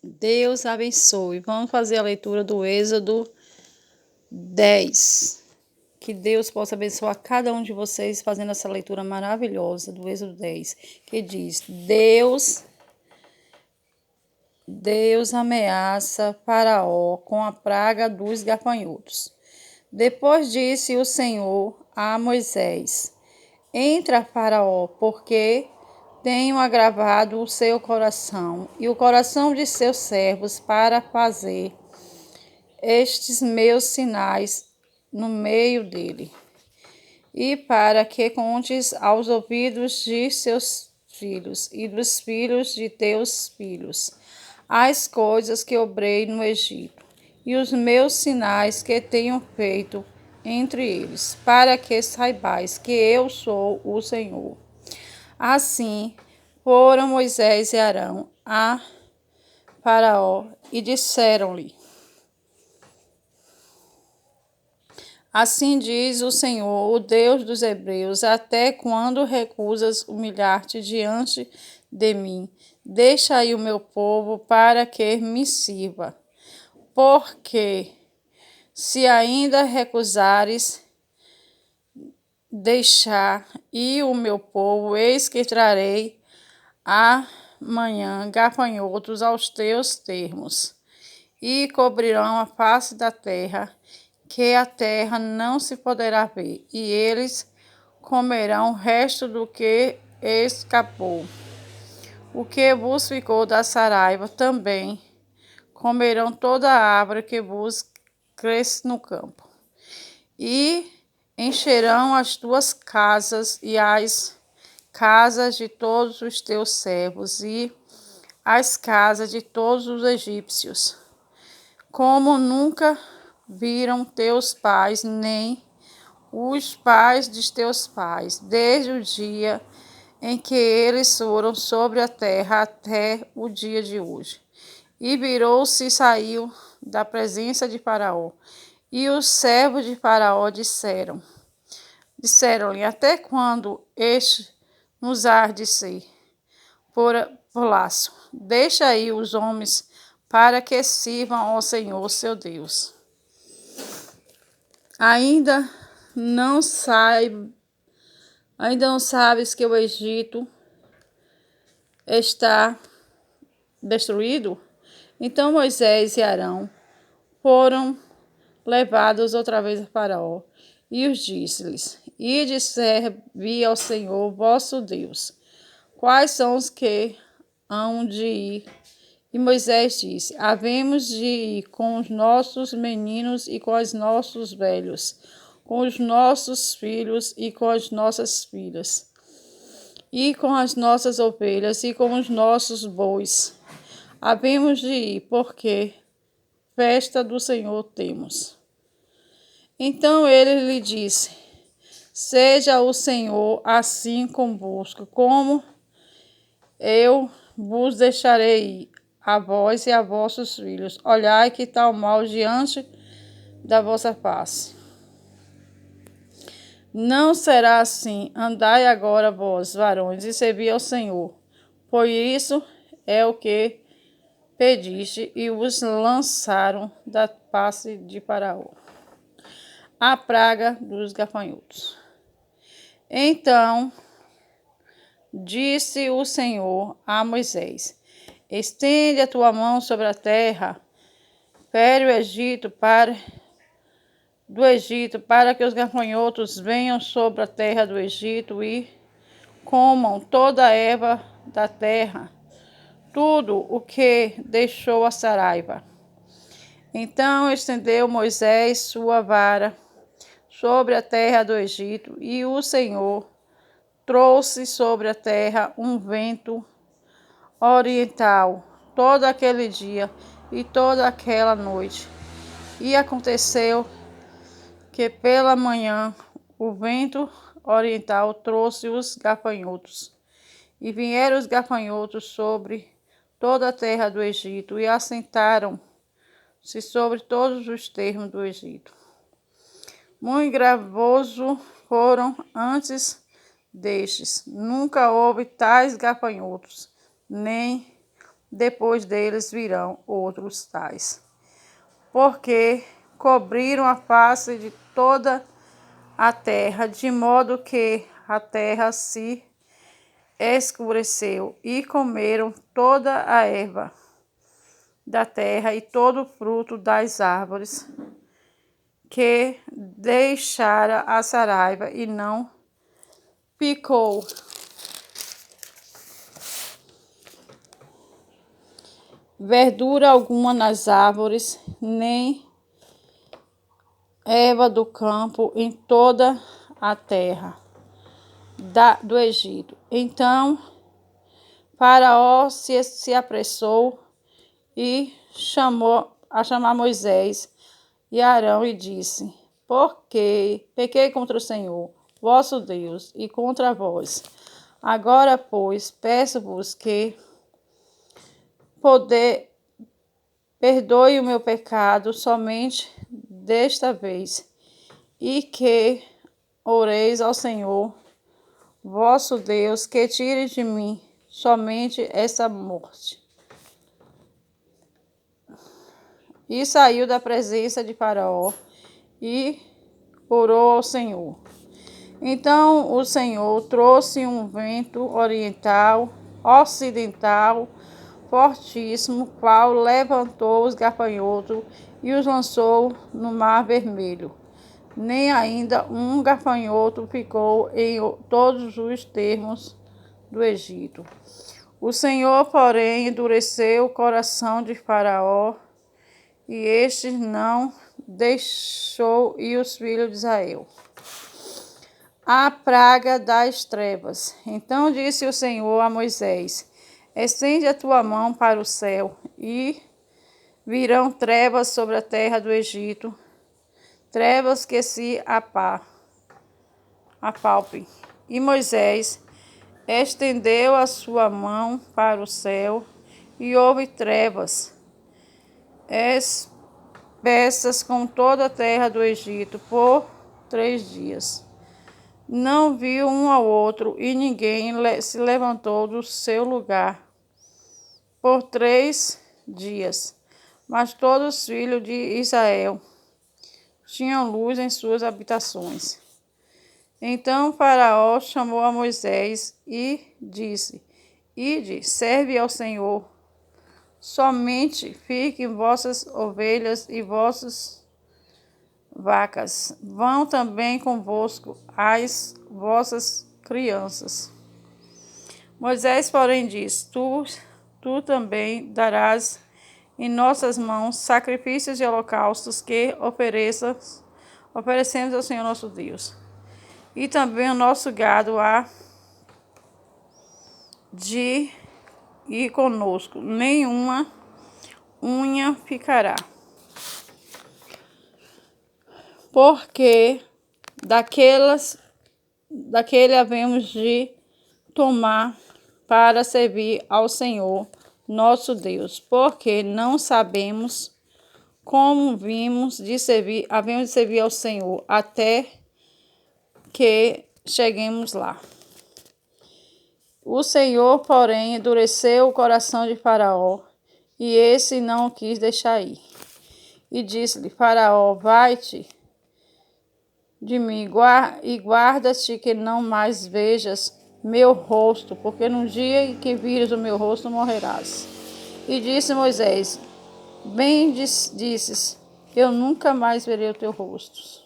Deus abençoe. Vamos fazer a leitura do Êxodo 10. Que Deus possa abençoar cada um de vocês fazendo essa leitura maravilhosa do Êxodo 10, que diz: Deus ameaça Faraó com a praga dos gafanhotos. Depois disse o Senhor a Moisés: Entra, Faraó, porque tenho agravado o seu coração e o coração de seus servos para fazer estes meus sinais no meio dele, e para que contes aos ouvidos de seus filhos e dos filhos de teus filhos as coisas que obrei no Egito, e os meus sinais que tenho feito entre eles, para que saibais que eu sou o Senhor. Assim foram Moisés e Arão a Faraó e disseram-lhe: Assim diz o Senhor, o Deus dos Hebreus: até quando recusas humilhar-te diante de mim? Deixa aí o meu povo para que me sirva. Porque se ainda recusares deixar ir o meu povo, eis que trarei amanhã gafanhotos aos teus termos, e cobrirão a face da terra, que a terra não se poderá ver, e eles comerão o resto do que escapou. O que vos ficou da saraiva também comerão toda a árvore que vos cresce no campo, e encherão as tuas casas e as casas de todos os teus servos e as casas de todos os egípcios, como nunca viram teus pais, nem os pais de teus pais, desde o dia em que eles foram sobre a terra até o dia de hoje. E virou-se e saiu da presença de Faraó. E os servos de Faraó disseram-lhe: até quando este nos há de ser por laço? Deixa aí os homens para que sirvam ao Senhor seu Deus. Ainda não sabes que o Egito está destruído? Então Moisés e Arão foram levados outra vez a Faraó, e os disse-lhes: Ide servir ao Senhor vosso Deus. Quais são os que hão de ir? E Moisés disse: havemos de ir com os nossos meninos e com os nossos velhos, com os nossos filhos e com as nossas filhas, e com as nossas ovelhas e com os nossos bois. Havemos de ir, porque festa do Senhor temos. Então ele lhe disse: seja o Senhor assim convosco, como eu vos deixarei ir, a vós e a vossos filhos. Olhai que tal mal diante da vossa face. Não será assim. Andai agora vós, varões, e servi ao Senhor. Por isso é o que pediste, e os lançaram da face de Faraó. A praga dos gafanhotos. Então disse o Senhor a Moisés: estende a tua mão sobre a terra, fere o Egito do Egito, para que os gafanhotos venham sobre a terra do Egito e comam toda a erva da terra, tudo o que deixou a saraiva. Então estendeu Moisés sua vara sobre a terra do Egito, e o Senhor trouxe sobre a terra um vento oriental todo aquele dia e toda aquela noite. E aconteceu que pela manhã o vento oriental trouxe os gafanhotos, e vieram os gafanhotos sobre toda a terra do Egito, e assentaram-se sobre todos os termos do Egito. Muito gravoso foram antes destes, nunca houve tais gafanhotos, nem depois deles virão outros tais. Porque cobriram a face de toda a terra, de modo que a terra se escureceu, e comeram toda a erva da terra e todo o fruto das árvores, que deixara a saraiva e não picou. Verdura alguma nas árvores, nem erva do campo em toda a terra do Egito. Então Faraó se apressou e chamou a chamar Moisés e Arão e disse: porque pequei contra o Senhor, vosso Deus, e contra vós. Agora, pois, peço-vos que perdoe o meu pecado somente desta vez, e que oreis ao Senhor, vosso Deus, que tire de mim somente essa morte. E saiu da presença de Faraó e orou ao Senhor. Então o Senhor trouxe um vento ocidental, fortíssimo, qual levantou os gafanhotos e os lançou no mar vermelho. Nem ainda um gafanhoto ficou em todos os termos do Egito. O Senhor, porém, endureceu o coração de Faraó, e este não deixou ir os filhos de Israel. A praga das trevas. Então disse o Senhor a Moisés: estende a tua mão para o céu, e virão trevas sobre a terra do Egito, trevas que se apalpem. E Moisés estendeu a sua mão para o céu, e houve trevas espessas com toda a terra do Egito por 3 dias. Não viu um ao outro, e ninguém se levantou do seu lugar por 3 dias. Mas todos os filhos de Israel tinham luz em suas habitações. Então Faraó chamou a Moisés e disse: ide, serve ao Senhor. Somente fiquem vossas ovelhas e vossas vacas. Vão também convosco as vossas crianças. Moisés, porém, disse: tu também darás em nossas mãos sacrifícios e holocaustos que oferecemos ao Senhor nosso Deus. E também o nosso gado há de ir conosco, nenhuma unha ficará. Porque daquele havemos de tomar para servir ao Senhor nosso Deus, porque não sabemos como havemos de servir ao Senhor até que cheguemos lá. O Senhor, porém, endureceu o coração de Faraó, e esse não o quis deixar ir. E disse-lhe: Faraó, vai-te de mim e guarda-te que não mais vejas meu rosto, porque no dia em que vires o meu rosto morrerás. E disse Moisés: bem disses, eu nunca mais verei o teu rosto.